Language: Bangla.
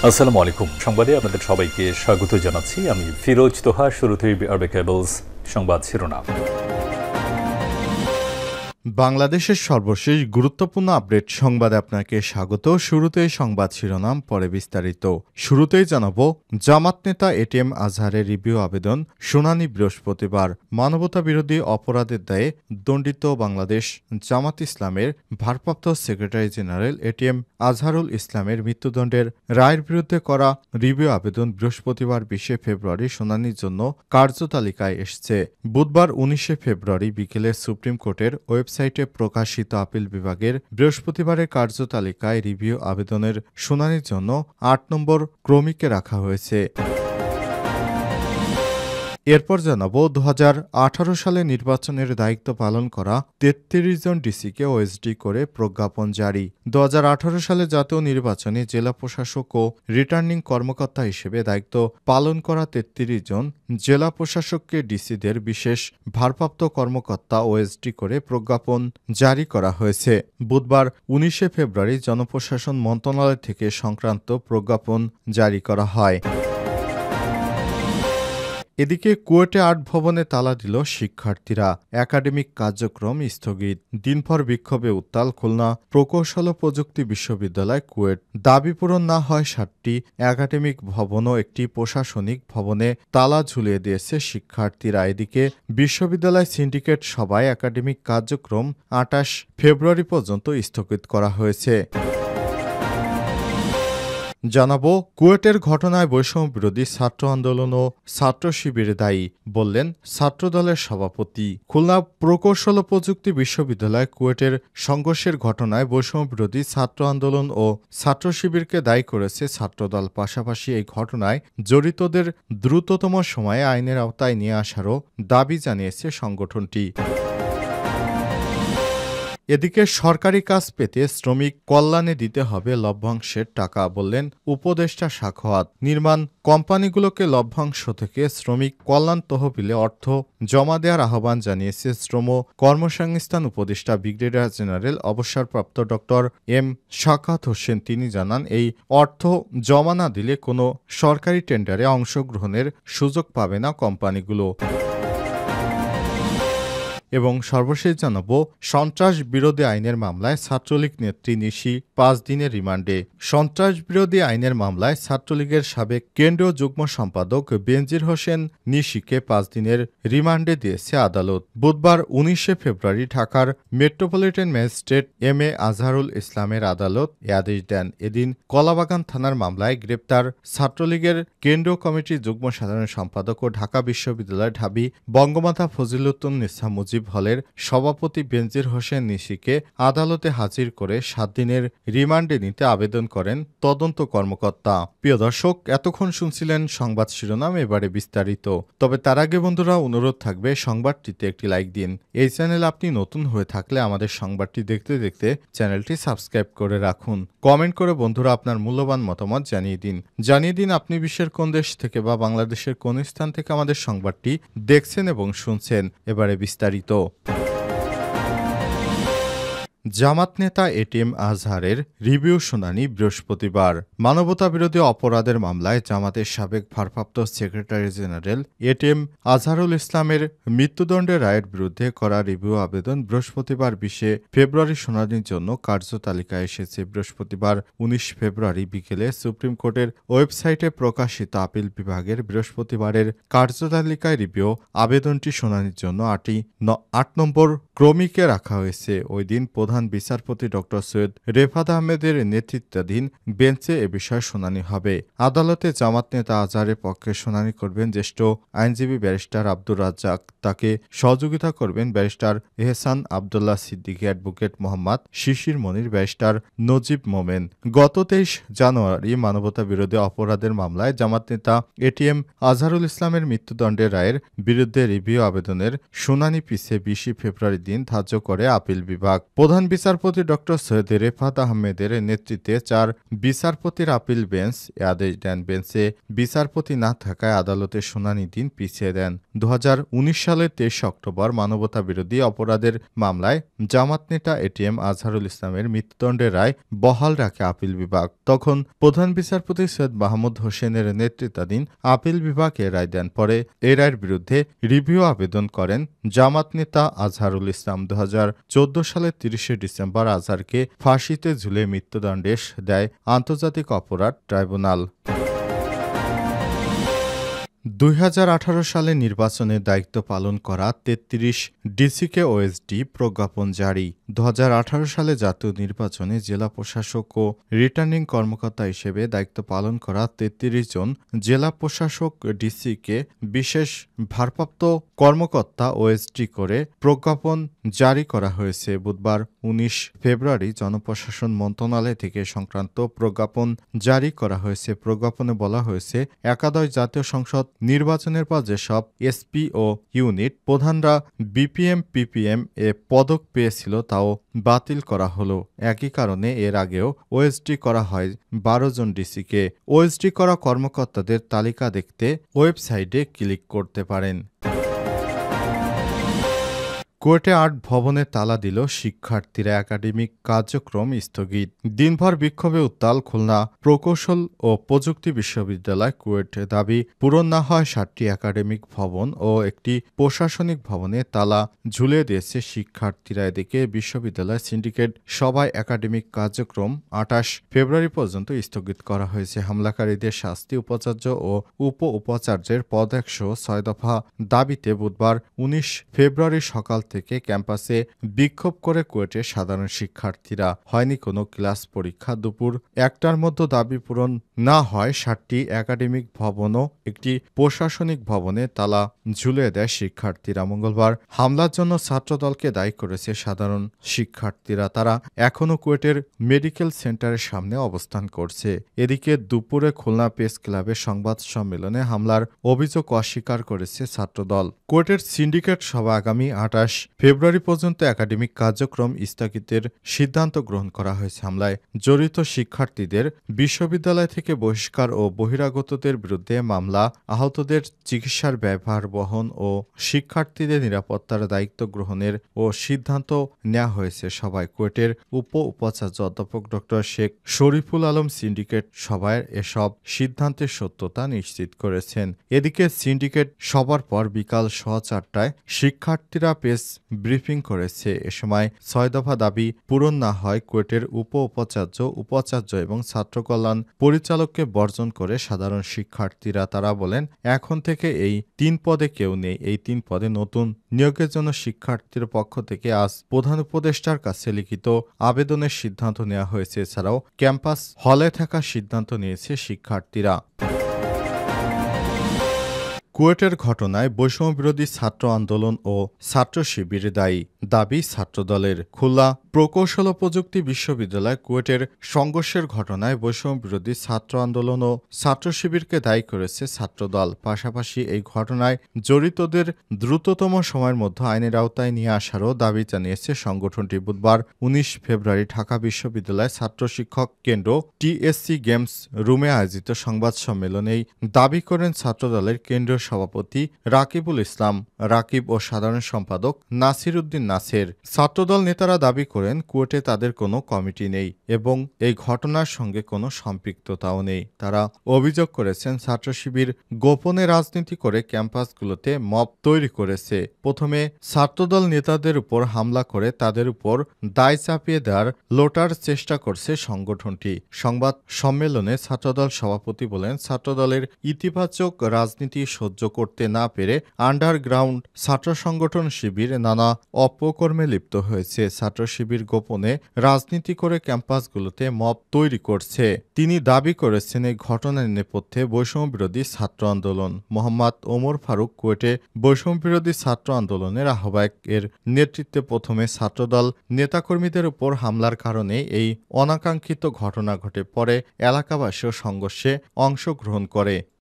আসসালামু আলাইকুম। সংবাদে আপনাদের সবাইকে স্বাগত জানাচ্ছি। আমি ফিরোজ তোহা। শুরুতেই আরবে কেবলস সংবাদ শিরোনাম। বাংলাদেশের সর্বশেষ গুরুত্বপূর্ণ আপডেট সংবাদে আপনাকে স্বাগত। শুরুতেই সংবাদ শিরোনাম, পরে বিস্তারিত। শুরুতেই জানাবো, জামাত নেতা এটিএম আজহারের রিভিউ আবেদন শুনানি বৃহস্পতিবার। মানবতা বিরোধী অপরাধের দায়ে দণ্ডিত বাংলাদেশ জামাত ইসলামের ভারপ্রাপ্ত সেক্রেটারি জেনারেল এটিএম আজহারুল ইসলামের মৃত্যুদণ্ডের রায়ের বিরুদ্ধে করা রিভিউ আবেদন বৃহস্পতিবার 20 ফেব্রুয়ারি শুনানির জন্য কার্যতালিকায় এসেছে। বুধবার 19 ফেব্রুয়ারি বিকেলে সুপ্রিম কোর্টের ওয়েবসাইটে প্রকাশিত আপিল বিভাগের বৃহস্পতিবারের কার্যতালিকায় রিভিউ আবেদনের শুনানির জন্য 8 নম্বর ক্রমিকে রাখা হয়েছে। এরপর জানাবো, 2018 সালে নির্বাচনের দায়িত্ব পালন করা 33 জন ডিসিকে ওএসডি করে প্রজ্ঞাপন জারি। 2018 সালে জাতীয় নির্বাচনে জেলা প্রশাসক ও রিটার্নিং কর্মকর্তা হিসেবে দায়িত্ব পালন করা 33 জন জেলা প্রশাসককে ডিসিদের বিশেষ ভারপ্রাপ্ত কর্মকর্তা ওএসডি করে প্রজ্ঞাপন জারি করা হয়েছে। বুধবার 19 ফেব্রুয়ারি জনপ্রশাসন মন্ত্রণালয় থেকে সংক্রান্ত প্রজ্ঞাপন জারি করা হয়। এদিকে কুয়েটে আর্ট ভবনে তালা দিল শিক্ষার্থীরা, একাডেমিক কার্যক্রম স্থগিত। দিনভর বিক্ষোভে উত্তাল খুলনা প্রকৌশল ও প্রযুক্তি বিশ্ববিদ্যালয় কুয়েট। দাবি পূরণ না হয় 7টি একাডেমিক ভবন ও একটি প্রশাসনিক ভবনে তালা ঝুলিয়ে দিয়েছে শিক্ষার্থীরা। এদিকে বিশ্ববিদ্যালয় সিন্ডিকেট সভায় একাডেমিক কার্যক্রম 28 ফেব্রুয়ারি পর্যন্ত স্থগিত করা হয়েছে। জানাবো, কুয়েটের ঘটনায় বৈষম্য বিরোধী ছাত্র আন্দোলন ও ছাত্র শিবির দায়ী বললেন ছাত্রদলের সভাপতি। খুলনা প্রকৌশল ও প্রযুক্তি বিশ্ববিদ্যালয় কুয়েটের সংঘর্ষের ঘটনায় বৈষম্য বিরোধী ছাত্র আন্দোলন ও ছাত্র শিবিরকে দায়ী করেছে ছাত্রদল। পাশাপাশি এই ঘটনায় জড়িতদের দ্রুততম সময়ে আইনের আওতায় নিয়ে আসারও দাবি জানিয়েছে সংগঠনটি। এদিকে সরকারি কাজ পেতে শ্রমিক কল্যাণে দিতে হবে লভ্যাংশের টাকা, বললেন উপদেষ্টা সাখাওয়াত। নির্মাণ কোম্পানিগুলোকে লভ্যাংশ থেকে শ্রমিক কল্যাণ তহবিলে অর্থ জমা দেওয়ার আহ্বান জানিয়েছে শ্রম কর্মসংস্থান উপদেষ্টা ব্রিগেডিয়ার জেনারেল অবসরপ্রাপ্ত ড.এম. সাখাওয়াত হোসেন। তিনি জানান, এই অর্থ জমা না দিলে কোনো সরকারি টেন্ডারে অংশগ্রহণের সুযোগ পাবে না কোম্পানিগুলো। এবং সর্বশেষ জানাবো, সন্ত্রাস বিরোধী আইনের মামলায় ছাত্রলীগ নেত্রী নিশি 5 দিনের রিমান্ডে। সন্ত্রাস বিরোধী আইনের মামলায় ছাত্রলীগের সাবেক কেন্দ্রীয় যুগ্ম সম্পাদক বেনজির হোসেন নিশিকে 5 দিনের রিমান্ডে দিয়েছে আদালত। বুধবার 19 ফেব্রুয়ারি ঢাকার মেট্রোপলিটন ম্যাজিস্ট্রেট এম.এ. আজহারুল ইসলামের আদালত এ আদেশ দেন। এদিন কলাবাগান থানার মামলায় গ্রেপ্তার ছাত্রলীগের কেন্দ্রীয় কমিটির যুগ্ম সাধারণ সম্পাদক ও ঢাকা বিশ্ববিদ্যালয়ের ঢাবি বঙ্গমাতা ফজিলতুন্নেসা মুজিব হলের সভাপতি বেনজির হোসেন নিশিকে আদালতে হাজির করে 7 দিনের রিমান্ডে নিতে আবেদন করেন তদন্ত কর্মকর্তা। প্রিয় দর্শক, এতক্ষণ শুনছিলেন সংবাদ শিরোনাম, এবারে বিস্তারিত। তবে তার আগে বন্ধুরা, অনুরোধ থাকবে সংবাদটিতে একটি লাইক দিন। এই চ্যানেলে আপনি নতুন হয়ে থাকলে আমাদের সংবাদটি দেখতে দেখতে চ্যানেলটি সাবস্ক্রাইব করে রাখুন। কমেন্ট করে বন্ধুরা আপনার মূল্যবান মতামত জানিয়ে দিন আপনি বিশ্বের কোন দেশ থেকে বা বাংলাদেশের কোন স্থান থেকে আমাদের সংবাদটি দেখছেন এবং শুনছেন। এবারে বিস্তারিত। জামাত নেতা এটিএম আজহারের রিভিউ শুনানি বৃহস্পতিবার। মানবতা বিরোধী অপরাধের মামলায় জামাতের সাবেক ভারপ্রাপ্ত সেক্রেটারি জেনারেল এটিএম আজহারুল ইসলামের মৃত্যুদণ্ডের রায়ের বিরুদ্ধে করা রিভিউ আবেদন বৃহস্পতিবার 20 ফেব্রুয়ারি শুনানির জন্য কার্যতালিকায় এসেছে। বৃহস্পতিবার 19 ফেব্রুয়ারি বিকেলে সুপ্রিম কোর্টের ওয়েবসাইটে প্রকাশিত আপিল বিভাগের বৃহস্পতিবারের কার্যতালিকায় রিভিউ আবেদনটি শুনানির জন্য 8 নম্বর ক্রমিকে রাখা হয়েছে। ওই দিন প্রধান বিচারপতি ড. সৈয়দ রেফাত আহমেদের নেতৃত্বাধীন বেঞ্চে এ বিষয়ে শুনানি হবে। আদালতে জামাত নেতা আজহারের পক্ষে শুনানি করবেন জ্যেষ্ঠ আইনজীবী ব্যারিস্টার আব্দুর রাজ্জাক। তাকে সহযোগিতা করবেন ব্যারিস্টার এহসান আবদুল্লাহ সিদ্দিকী, অ্যাডভোকেট মোহাম্মদ শিশির মনির, ব্যারিস্টার নজিব মোমেন। গত 23 জানুয়ারি মানবতা বিরোধী অপরাধের মামলায় জামাত নেতা এটিএম আজহারুল ইসলামের মৃত্যুদণ্ডের রায়ের বিরুদ্ধে রিভিউ আবেদনের শুনানি পিছিয়ে 20 ফেব্রুয়ারি দিন ধার্য করে আপিল বিভাগ। প্রধান বিচারপতি ড. সৈয়দ রেফাত আহমেদের নেতৃত্বে 4 বিচারপতির আপিল বেঞ্চ এ আদেশ দেন। বেঞ্চে বিচারপতি না থাকায় আদালতের শুনানি দিন পিছিয়ে দেন। 2019 সালের 23 অক্টোবর মানবতাবিরোধী অপরাধের মামলায় জামাত নেতা এটিএম আজহারুল ইসলামের মৃত্যুদণ্ডের রায় বহাল রাখে আপিল বিভাগ। তখন প্রধান বিচারপতি সৈয়দ মাহমুদ হোসেনের নেতৃত্বাধীন আপিল বিভাগ এ রায় দেন। পরে এই রায়ের বিরুদ্ধে রিভিউ আবেদন করেন জামাত নেতা আজহারুল ইসলাম। 2014 সালের 30 ডিসেম্বর আজহারকে ফাঁসিতে ঝুলে মৃত্যুদণ্ডাদেশ দেয় আন্তর্জাতিক অপরাধ ট্রাইব্যুনাল। 2018 সালে নির্বাচনের দায়িত্ব পালন করা 33 ডিসিকে ওএসডি প্রজ্ঞাপন জারি। 2018 সালে জাতীয় নির্বাচনে জেলা প্রশাসক ও রিটার্নিং কর্মকর্তা হিসেবে দায়িত্ব পালন করা 33 জন জেলা প্রশাসক ডিসিকে বিশেষ ভারপ্রাপ্ত কর্মকর্তা ওএসডি করে প্রজ্ঞাপন জারি করা হয়েছে। বুধবার 19 ফেব্রুয়ারি জনপ্রশাসন মন্ত্রণালয় থেকে সংক্রান্ত প্রজ্ঞাপন জারি করা হয়েছে। প্রজ্ঞাপনে বলা হয়েছে, একাদশ জাতীয় সংসদ নির্বাচনের পর যেসব এসপি ও ইউনিট প্রধানরা বিপিএম পিপিএম এ পদক পেয়েছিল তাও বাতিল করা হলো। একই কারণে এর আগেও ওএসডি করা হয় 12 জন ডিসিকে। ওএসডি করা কর্মকর্তাদের তালিকা দেখতে ওয়েবসাইটে ক্লিক করতে পারেন। কুয়েটে আর্ট ভবনে তালা দিল শিক্ষার্থীরা, একাডেমিক কার্যক্রম স্থগিত। দিনভর বিক্ষোভে উত্তাল খুলনা প্রকৌশল ও প্রযুক্তি বিশ্ববিদ্যালয়। কুয়েট দাবি পূরণ না হয় 7টি একাডেমিক ভবন ও একটি প্রশাসনিক ভবনে তালা ঝুলিয়ে দিয়েছে শিক্ষার্থীরা। এদিকে বিশ্ববিদ্যালয় সিন্ডিকেট সভায় একাডেমিক কার্যক্রম 28 ফেব্রুয়ারি পর্যন্ত স্থগিত করা হয়েছে। হামলাকারীদের শাস্তি, উপাচার্য ও উপ উপাচার্যের পদত্যাগ সহ 6 দফা দাবিতে বুধবার 19 ফেব্রুয়ারি সকাল থেকে ক্যাম্পাসে বিক্ষোভ করে কুয়েটের সাধারণ শিক্ষার্থীরা। হয়নি কোনো ক্লাস, পরীক্ষা। দুপুর 1টার মধ্যে দাবি পূরণ না হয় 7টি একাডেমিক ভবন ও একটি প্রশাসনিক ভবনে তালা ঝুলিয়ে দেয় শিক্ষার্থীরা। মঙ্গলবার হামলার জন্য ছাত্রদলকে দায়ী করেছে সাধারণ শিক্ষার্থীরা। তারা এখনও কুয়েটের মেডিকেল সেন্টারের সামনে অবস্থান করছে। এদিকে দুপুরে খুলনা প্রেস ক্লাবে সংবাদ সম্মেলনে হামলার অভিযোগ অস্বীকার করেছে ছাত্রদল। কুয়েটের সিন্ডিকেট সভা আগামী 28 ফেব্রুয়ারি পর্যন্ত একাডেমিক কার্যক্রম স্থগিতের সিদ্ধান্ত গ্রহণ করা হয়েছে। হামলায় জড়িত শিক্ষার্থীদের বিশ্ববিদ্যালয় থেকে বহিষ্কার ও বহিরাগতদের বিরুদ্ধে মামলা, আহতদের চিকিৎসার ব্যয়ভার বহন ও শিক্ষার্থীদের নিরাপত্তার দায়িত্ব গ্রহণের ও সিদ্ধান্ত নেওয়া হয়েছে সভায়। কুয়েটের উপ উপাচার্য অধ্যাপক ড. শেখ শরীফুল আলম সিন্ডিকেট সভায় এসব সিদ্ধান্তের সত্যতা নিশ্চিত করেছেন। এদিকে সিন্ডিকেট সভার পর বিকাল 4:30টায় শিক্ষার্থীরা প্রেস ব্রিফিং করেছে। এ সময় 6 দফা দাবি পূরণ না হয় কুয়েটের উপ উপাচার্য এবং ছাত্র কল্যাণ পরিচালককে বর্জন করে সাধারণ শিক্ষার্থীরা। তারা বলেন, এখন থেকে এই 3 পদে কেউ নেই। এই 3 পদে নতুন নিয়োগের জন্য শিক্ষার্থীর পক্ষ থেকে আজ প্রধান উপদেষ্টার কাছে লিখিত আবেদনের সিদ্ধান্ত নেওয়া হয়েছে। এছাড়াও ক্যাম্পাস হলে থাকার সিদ্ধান্ত নিয়েছে শিক্ষার্থীরা। কুয়েটের ঘটনায় বৈষম্যবিরোধী ছাত্র আন্দোলন ও ছাত্র শিবির দায়ী, দাবি ছাত্রদলের। খুলনা প্রকৌশল ও প্রযুক্তি বিশ্ববিদ্যালয় কুয়েটের সংঘর্ষের ঘটনায় বৈষম্যবিরোধী ছাত্র আন্দোলন ও ছাত্র শিবিরকে দায়ী করেছে ছাত্রদল। পাশাপাশি এই ঘটনায় জড়িতদের দ্রুততম সময়ের মধ্যে আইনের আওতায় নিয়ে আসারও দাবি জানিয়েছে সংগঠনটি। বুধবার 19 ফেব্রুয়ারি ঢাকা বিশ্ববিদ্যালয় ছাত্র শিক্ষক কেন্দ্র টিএসসি গেমস রুমে আয়োজিত সংবাদ সম্মেলনে দাবি করেন ছাত্রদলের কেন্দ্রীয় সভাপতি রাকিবুল ইসলাম রাকিব ও সাধারণ সম্পাদক নাসির উদ্দিন নাসের। ছাত্রদল নেতারা দাবি করেন কুয়েটে তাদের কোনো কমিটি নেই এবং এই ঘটনার সঙ্গে কোনো সম্পৃক্ততাও নেই। তারা অভিযোগ করেছেন ছাত্র শিবির গোপনে রাজনীতি করে ক্যাম্পাসগুলোতে মব তৈরি করেছে। প্রথমে ছাত্রদল নেতাদের উপর হামলা করে তাদের উপর দায় চাপিয়ে দেওয়ার লোটার চেষ্টা করছে সংগঠনটি। সংবাদ সম্মেলনে ছাত্রদল সভাপতি বলেন, ছাত্রদলের ইতিবাচক রাজনীতি সহ্য করতে না পেরে আন্ডারগ্রাউন্ড ছাত্র সংগঠন শিবির নানা অপকর্মে লিপ্ত হয়েছে। ছাত্র শিবির গোপনে রাজনীতি করে ক্যাম্পাসগুলোতে মব তৈরি করছে। তিনি দাবি করেছেন এই ঘটনার নেপথ্যে বৈষম্যবিরোধী ছাত্র আন্দোলন। মোহাম্মদ ওমর ফারুক কুয়েটে বৈষম্যবিরোধী ছাত্র আন্দোলনের আহ্বায়ক এর নেতৃত্বে প্রথমে ছাত্রদল নেতাকর্মীদের উপর হামলার কারণে এই অনাকাঙ্ক্ষিত ঘটনা ঘটে। পরে এলাকাবাসীও সংঘর্ষে অংশগ্রহণ করে।